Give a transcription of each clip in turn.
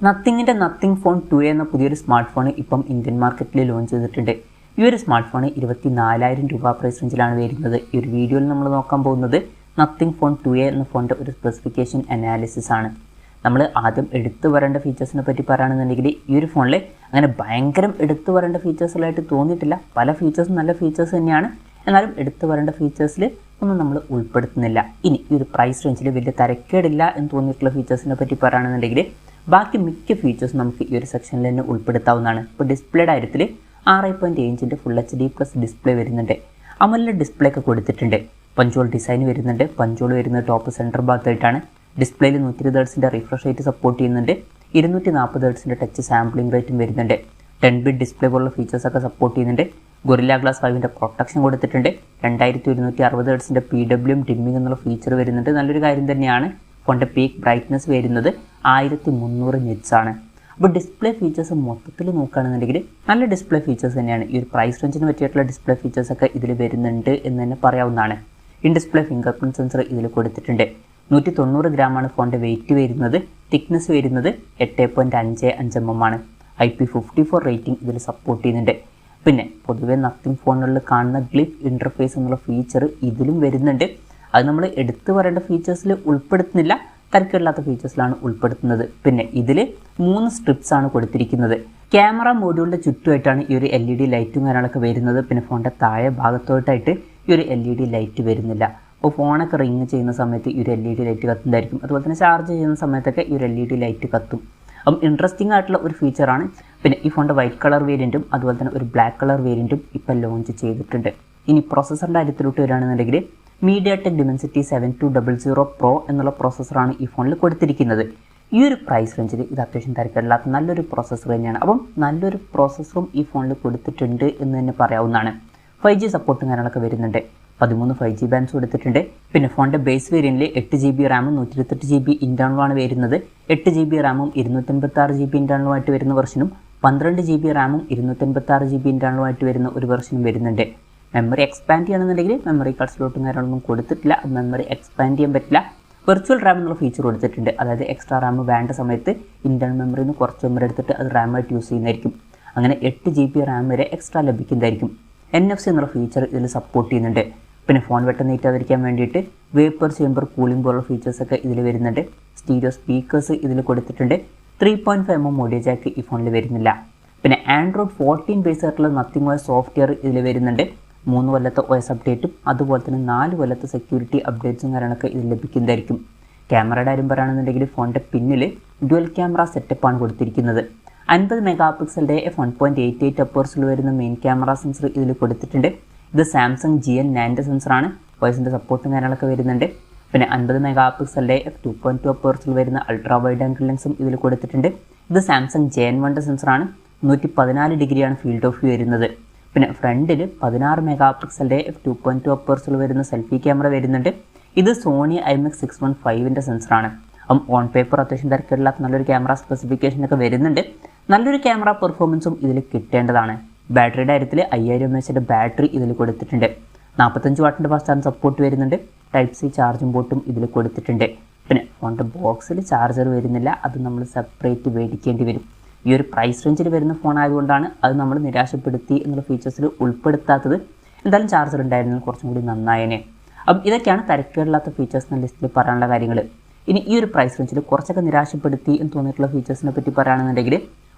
നത്തിങ്ങിൻ്റെ nothing phone 2 എന്ന പുതിയൊരു smart phone ഇപ്പം ഇന്ത്യൻ മാർക്കറ്റിൽ ലോഞ്ച് ചെയ്തിട്ടുണ്ട്. ഈ ഒരു സ്മാർട്ട് ഫോൺ 24,000 രൂപ പ്രൈസ് റേഞ്ചിലാണ് വരുന്നത്. ഈ ഒരു വീഡിയോയിൽ നമ്മൾ നോക്കാൻ പോകുന്നത് നത്തിങ് ഫോൺ 2 എന്ന ഫോണിൻ്റെ ഒരു സ്പെസിഫിക്കേഷൻ അനാലിസിസ് ആണ്. നമ്മൾ ആദ്യം എടുത്തു വരേണ്ട ഫീച്ചേഴ്സിനെ പറ്റി പറയുകയാണെന്നുണ്ടെങ്കിൽ ഈ ഒരു ഫോണിൽ അങ്ങനെ ഭയങ്കരം എടുത്തു വരേണ്ട ഫീച്ചേഴ്സുകളായിട്ട് തോന്നിയിട്ടില്ല. പല ഫീച്ചേഴ്സും നല്ല ഫീച്ചേഴ്സ് തന്നെയാണ്, എന്നാലും എടുത്തു വരേണ്ട ഫീച്ചേഴ്സിൽ ഒന്നും നമ്മൾ ഉൾപ്പെടുത്തുന്നില്ല. ഇനി ഈ ഒരു പ്രൈസ് റേഞ്ചിൽ വലിയ തരക്കേടില്ല എന്ന് തോന്നിയിട്ടുള്ള ഫീച്ചേഴ്സിനെ പറ്റി പറയുകയാണെന്നുണ്ടെങ്കിൽ ബാക്കി മിക്ക ഫീച്ചേഴ്സും നമുക്ക് ഈ ഒരു സെക്ഷനിൽ തന്നെ ഉൾപ്പെടുത്താവുന്നതാണ്. ഇപ്പോൾ ഡിസ്പ്ലേയുടെ കാര്യത്തിൽ 6.7 ഇഞ്ചിൻ്റെ ഫുൾ HD+ ഡിസ്പ്ലേ വരുന്നുണ്ട്. അമോലെഡ് ഡിസ്പ്ലേ ഒക്കെ കൊടുത്തിട്ടുണ്ട്. പഞ്ചോൾ ഡിസൈൻ വരുന്നുണ്ട്. പഞ്ചോൾ വരുന്നത് ടോപ്പ് സെൻറ്റർ ഭാഗത്തായിട്ടാണ്. ഡിസ്പ്ലേയിൽ 120 Hz റിഫ്രഷ് റേറ്റ് സപ്പോർട്ട് ചെയ്യുന്നുണ്ട്. 240 Hz ടച്ച് സാമ്പിളിംഗ് റേറ്റും വരുന്നുണ്ട്. 10-bit ഡിസ്പ്ലേ പോലുള്ള ഫീച്ചേഴ്സൊക്കെ സപ്പോർട്ട് ചെയ്യുന്നുണ്ട്. ഗൊറില്ല ഗ്ലാസ് 5ൻ്റെ പ്രൊട്ടക്ഷൻ കൊടുത്തിട്ടുണ്ട്. 2160 Hz PWM ഡിമ്മിംഗ് എന്നുള്ള ഫീച്ചർ വരുന്നുണ്ട്. നല്ലൊരു കാര്യം തന്നെയാണ്. ഫോണിൻ്റെ പീക്ക് ബ്രൈറ്റ്നസ് വരുന്നത് 1300 nits ആണ്. അപ്പോൾ ഡിസ്പ്ലേ ഫീച്ചേഴ്സ് മൊത്തത്തിൽ നോക്കുകയാണെന്നുണ്ടെങ്കിൽ നല്ല ഡിസ്പ്ലേ ഫീച്ചേഴ്സ് തന്നെയാണ്. ഈ ഒരു പ്രൈസ് റേഞ്ചിന് പറ്റിയിട്ടുള്ള ഡിസ്പ്ലേ ഫീച്ചേഴ്സൊക്കെ ഇതിൽ വരുന്നുണ്ട് എന്ന് തന്നെ പറയാവുന്നതാണ്. In display finger print sensor ഇതിൽ കൊടുത്തിട്ടുണ്ട്. 190 ഗ്രാമാണ് ഫോണിൻ്റെ വെയിറ്റ് വരുന്നത്. തിക്നെസ് വരുന്നത് 8.55 mm ആണ്. IP54 റേറ്റിംഗ് ഇതിൽ സപ്പോർട്ട് ചെയ്യുന്നുണ്ട്. പിന്നെ പൊതുവേ നത്തിങ് ഫോണുകളിൽ കാണുന്ന ഗ്ലിഫ് ഇൻ്റർഫേസ് എന്നുള്ള ഫീച്ചർ ഇതിലും വരുന്നുണ്ട്. അത് നമ്മൾ എടുത്തു പറയേണ്ട ഫീച്ചേഴ്സിൽ ഉൾപ്പെടുത്തുന്നില്ല, തരക്കേടില്ലാത്ത ഫീച്ചേഴ്സിലാണ് ഉൾപ്പെടുത്തുന്നത്. പിന്നെ ഇതിൽ 3 സ്ട്രിപ്സ് ആണ് കൊടുത്തിരിക്കുന്നത്. ക്യാമറ മോഡ്യൂളിൻ്റെ ചുറ്റുമായിട്ടാണ് ഈ ഒരു LED ലൈറ്റും കാര്യങ്ങളൊക്കെ വരുന്നത്. പിന്നെ ഫോണിൻ്റെ താഴെ ഭാഗത്തോട്ടായിട്ട് ഈ ഒരു LED ലൈറ്റ് വരുന്നില്ല. അപ്പോൾ ഫോണൊക്കെ റിങ് ചെയ്യുന്ന സമയത്ത് ഈ ഒരു LED ലൈറ്റ് കത്തുന്നതായിരിക്കും. അതുപോലെ തന്നെ ചാർജ് ചെയ്യുന്ന സമയത്തൊക്കെ ഈ ഒരു LED ലൈറ്റ് കത്തും. അപ്പം ഇൻട്രസ്റ്റിംഗ് ആയിട്ടുള്ള ഒരു ഫീച്ചറാണ്. പിന്നെ ഈ ഫോണിൻ്റെ വൈറ്റ് കളർ വേരിയൻറ്റും അതുപോലെ തന്നെ ഒരു ബ്ലാക്ക് കളർ വേരിയൻറ്റും ഇപ്പം ലോഞ്ച് ചെയ്തിട്ടുണ്ട്. ഇനി പ്രോസസ്സറിൻ്റെ കാര്യത്തിലോട്ട് വരികയാണെന്നുണ്ടെങ്കിൽ MediaTek Dimensity 7200 Pro എന്നുള്ള പ്രോസസ്സറാണ് ഈ ഫോണിൽ കൊടുത്തിരിക്കുന്നത്. ഈ ഒരു പ്രൈസ് റേഞ്ചിൽ ഇത് അത്യാവശ്യം തരക്കേടില്ലാത്ത നല്ലൊരു പ്രോസസ്സർ തന്നെയാണ്. അപ്പം നല്ലൊരു പ്രോസസ്സറും ഈ ഫോണിൽ കൊടുത്തിട്ടുണ്ട് എന്ന് തന്നെ പറയാവുന്നതാണ്. 5G സപ്പോർട്ടും കാര്യങ്ങളൊക്കെ വരുന്നുണ്ട്. 13 5G ബാൻഡ്സ് കൊടുത്തിട്ടുണ്ട്. പിന്നെ ഫോണിൻ്റെ ബേസ് വേരിയൻറ്റിൽ 8GB റാമും 128GB ഇൻറ്റേർണലുമാണ് വരുന്നത്. 8GB റാമും 256GB ഇൻറ്റേർണലുമായിട്ട് വരുന്ന വെർഷനും 12GB റാമും 256GB ഇൻറ്റേർണലുമായിട്ട് വരുന്ന ഒരു വെർഷനും വരുന്നുണ്ട്. മെമ്മറി എക്സ്പാൻഡ് ചെയ്യണമെന്നുണ്ടെങ്കിൽ മെമ്മറി കാർഡ് സ്ലോട്ടും കാര്യങ്ങളൊന്നും കൊടുത്തിട്ടില്ല. മെമ്മറി എക്സ്പാൻഡ് ചെയ്യാൻ പറ്റില്ല. വെർച്വൽ റാം എന്നുള്ള ഫീച്ചർ കൊടുത്തിട്ടുണ്ട്. അതായത് എക്സ്ട്രാ റാം വേണ്ട സമയത്ത് ഇൻറ്റേർണൽ മെമ്മറിയിൽ നിന്ന് കുറച്ച് മെമ്മറി എടുത്തിട്ട് അത് റാമായിട്ട് യൂസ് ചെയ്യുന്നതായിരിക്കും. അങ്ങനെ 8GB റാം വരെ എക്സ്ട്രാ ലഭിക്കുന്നതായിരിക്കും. NFC എന്നുള്ള ഫീച്ചർ ഇതിൽ സപ്പോർട്ട് ചെയ്യുന്നുണ്ട്. പിന്നെ ഫോൺ പെട്ടെന്ന് നീറ്റാതിരിക്കാൻ വേണ്ടിയിട്ട് വേപ്പർ ചേമ്പർ കൂളിംഗ് പോലുള്ള ഫീച്ചേഴ്സൊക്കെ ഇതിൽ വരുന്നുണ്ട്. സ്റ്റീരിയോ സ്പീക്കേഴ്സ് ഇതിൽ കൊടുത്തിട്ടുണ്ട്. 3.5 mm ഓഡിയോ ജാക്ക് ഈ ഫോണിൽ വരുന്നില്ല. പിന്നെ Android 14 ബേസ് ആയിട്ടുള്ള നത്തിങ് OS സോഫ്റ്റ്വെയർ ഇതിൽ വരുന്നുണ്ട്. 3 കൊല്ലത്തെ OS അപ്ഡേറ്റും അതുപോലെ തന്നെ 4 കൊല്ലത്തെ സെക്യൂരിറ്റി അപ്ഡേറ്റ്സും കാര്യങ്ങളൊക്കെ ഇതിൽ ലഭിക്കുന്നതായിരിക്കും. ക്യാമറയുടെ കാര്യം പറയുകയാണെന്നുണ്ടെങ്കിൽ ഫോണിൻ്റെ പിന്നിൽ ഡ്യുവൽ ക്യാമറ സെറ്റപ്പാണ് കൊടുത്തിരിക്കുന്നത്. 50 മെഗാപിക്സലിൻ്റെ f1.88 അപ്പേഴ്സിൽ വരുന്ന മെയിൻ ക്യാമറ സെൻസർ ഇതിൽ കൊടുത്തിട്ടുണ്ട്. ഇത് സാംസങ് GN9 സെൻസറാണ്. വോയിസിൻ്റെ സപ്പോർട്ടും കാര്യങ്ങളൊക്കെ വരുന്നുണ്ട്. പിന്നെ 50 മെഗാപിക്സലിൻ്റെ f2.2 അപ്പേഴ്സിൽ വരുന്ന അൾട്രാ വൈഡ് ആംഗിൾ ലെൻസും ഇതിൽ കൊടുത്തിട്ടുണ്ട്. ഇത് സാംസങ് JN1 സെൻസറാണ്. 114 ഡിഗ്രിയാണ് ഫീൽഡ് ഓഫ് വ്യൂ വരുന്നത്. പിന്നെ ഫ്രണ്ടിൽ 16 മെഗാപിക്സലിൻ്റെ f2.2 അപ്പേഴ്സിൽ വരുന്ന സെൽഫി ക്യാമറ വരുന്നുണ്ട്. ഇത് സോണി IMX615ൻ്റെ സെൻസറാണ്. അപ്പം ഓൺ പേപ്പർ അത്യാവശ്യം തിരക്കേടില്ലാത്ത നല്ലൊരു ക്യാമറ സ്പെസിഫിക്കേഷനൊക്കെ വരുന്നുണ്ട്. നല്ലൊരു ക്യാമറ പെർഫോമൻസും ഇതിൽ കിട്ടേണ്ടതാണ്. ബാറ്ററിയുടെ കാര്യത്തിൽ 5000 mAh ബാറ്ററി ഇതിൽ കൊടുത്തിട്ടുണ്ട്. 45 വാട്ടിൻ്റെ ഫാസ്റ്റ് ചാർജ് സപ്പോർട്ട് വരുന്നുണ്ട്. Type-C ചാർജിംഗ് പോർട്ടും ഇതിൽ കൊടുത്തിട്ടുണ്ട്. പിന്നെ ഫോണിൻ്റെ ബോക്സിൽ ചാർജർ വരുന്നില്ല. അത് നമ്മൾ സെപ്പറേറ്റ് മേടിക്കേണ്ടി വരും. ഈ ഒരു പ്രൈസ് റേഞ്ചിൽ വരുന്ന ഫോൺ ആയതുകൊണ്ടാണ് അത് നമ്മൾ നിരാശപ്പെടുത്തി എന്നുള്ള ഫീച്ചേഴ്സിൽ ഉൾപ്പെടുത്താത്തത്. എന്തായാലും ചാർജർ ഉണ്ടായിരുന്നെങ്കിൽ കുറച്ചും കൂടി നന്നായേനെ. അപ്പം ഇതൊക്കെയാണ് തരക്കേടില്ലാത്ത ഫീച്ചേഴ്സ് എന്ന ലിസ്റ്റിൽ പറയാനുള്ള കാര്യങ്ങൾ. ഇനി ഈ ഒരു പ്രൈസ് റേഞ്ചിൽ കുറച്ചൊക്കെ നിരാശപ്പെടുത്തി എന്ന് തോന്നിയിട്ടുള്ള ഫീച്ചേഴ്സിനെ പറ്റി പറയുകയാണെന്നുണ്ടെങ്കിൽ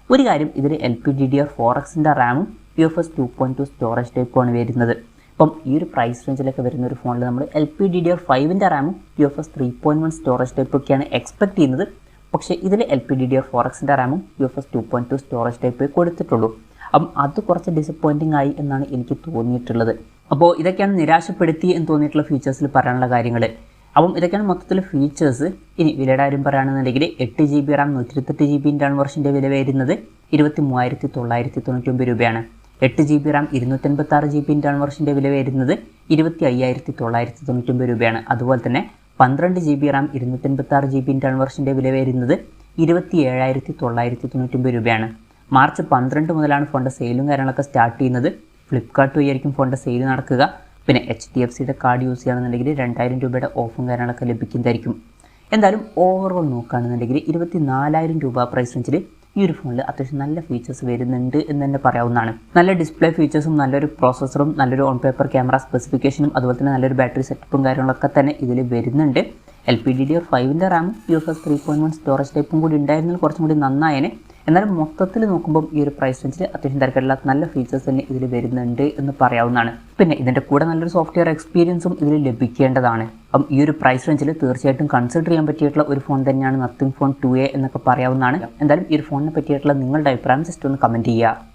ഒരു കാര്യം, ഇതിൽ LPDDR4Xൻ്റെ റാമും UFS 2.2 സ്റ്റോറേജ് ടൈപ്പുമാണ് വരുന്നത്. അപ്പം ഈ ഒരു പ്രൈസ് റേഞ്ചിലൊക്കെ വരുന്ന ഒരു ഫോണിൽ നമ്മൾ LPDDR5ൻ്റെ റാമും UFS 3.1 സ്റ്റോറേജ് ടൈപ്പൊക്കെയാണ് എക്സ്പെക്ട് ചെയ്യുന്നത്. പക്ഷേ ഇതിൽ LPDDR4Xൻ്റെ റാമും UFS 2.2 സ്റ്റോറേജ് ടൈപ്പേ കൊടുത്തിട്ടുള്ളൂ. അപ്പം അത് കുറച്ച് ഡിസപ്പോയിൻറ്റിംഗ് ആയി എന്നാണ് എനിക്ക് തോന്നിയിട്ടുള്ളത്. അപ്പോൾ ഇതൊക്കെയാണ് നിരാശപ്പെടുത്തി എന്ന് തോന്നിയിട്ടുള്ള ഫീച്ചേഴ്സിൽ പറയാനുള്ള കാര്യങ്ങൾ. അപ്പം ഇതൊക്കെയാണ് മൊത്തത്തിൽ ഫീച്ചേഴ്സ്. ഇനി വിലയുടെ കാര്യം പറയുകയാണെന്നുണ്ടെങ്കിൽ 8GB റാം 128GB ഇൻറ്റേർണൽ വെർഷൻ്റെ വില വരുന്നത് 23,999 രൂപയാണ്. 8GB റാം 256GB ഇൻറ്റേർണൽ വെർഷൻ്റെ വില വരുന്നത് 25,999 രൂപയാണ്. അതുപോലെ തന്നെ 12GB റാം 256GB ഇൻറ്റേർണൽ വെർഷൻ്റെ വില വരുന്നത് 27,999 രൂപയാണ്. മാർച്ച് 12 മുതലാണ് ഫോണിൻ്റെ സെയിലും കാര്യങ്ങളൊക്കെ സ്റ്റാർട്ട് ചെയ്യുന്നത്. ഫ്ലിപ്കാർട്ട് വഴിയായിരിക്കും ഫോണിൻ്റെ സെയിൽ നടക്കുക. പിന്നെ HDFCയുടെ കാർഡ് യൂസ് ചെയ്യുകയാണെന്നുണ്ടെങ്കിൽ 2000 രൂപയുടെ ഓഫും കാര്യങ്ങളൊക്കെ ലഭിക്കുന്നതായിരിക്കും. എന്തായാലും ഓവറോൾ നോക്കുകയാണെന്നുണ്ടെങ്കിൽ 24,000 രൂപ പ്രൈസ് റേഞ്ചിൽ ഈ ഒരു ഫോണിൽ അത്യാവശ്യം നല്ല ഫീച്ചേഴ്സ് വരുന്നുണ്ട് എന്ന് തന്നെ പറയാവുന്നതാണ്. നല്ല ഡിസ്പ്ലേ ഫീച്ചേഴ്സും നല്ലൊരു പ്രോസസ്സറും നല്ലൊരു ഓൺ പേപ്പർ ക്യാമറ സ്പെസിഫിക്കേഷനും അതുപോലെ തന്നെ നല്ലൊരു ബാറ്ററി സെറ്റപ്പും കാര്യങ്ങളൊക്കെ തന്നെ ഇതിൽ വരുന്നുണ്ട്. LPDDR5 റാമും UFS 3.1 സ്റ്റോറേജ് ടൈപ്പും കൂടി ഉണ്ടായിരുന്നെങ്കിൽ കുറച്ചും കൂടി നന്നായേനെ. എന്നാലും മൊത്തത്തിൽ നോക്കുമ്പോൾ ഈ ഒരു പ്രൈസ് റേഞ്ചിൽ അത്യാവശ്യം തിരക്കില്ലാത്ത നല്ല ഫീച്ചേഴ്സ് തന്നെ ഇതിൽ വരുന്നുണ്ട് എന്ന് പറയാവുന്നതാണ്. പിന്നെ ഇതിൻ്റെ കൂടെ നല്ലൊരു സോഫ്റ്റ്വെയർ എക്സ്പീരിയൻസും ഇതിൽ ലഭിക്കേണ്ടതാണ്. അപ്പം ഈ ഒരു പ്രൈസ് റേഞ്ചിൽ തീർച്ചയായിട്ടും കൺസിഡർ ചെയ്യാൻ പറ്റിയിട്ടുള്ള ഒരു ഫോൺ തന്നെയാണ് നത്തിങ് ഫോൺ 2A എന്നൊക്കെ പറയാവുന്നതാണ്. എന്തായാലും ഈ ഒരു ഫോണിനെ പറ്റിയിട്ടുള്ള നിങ്ങളുടെ അഭിപ്രായം ജസ്റ്റ് ഒന്ന് കമൻറ്റ് ചെയ്യുക.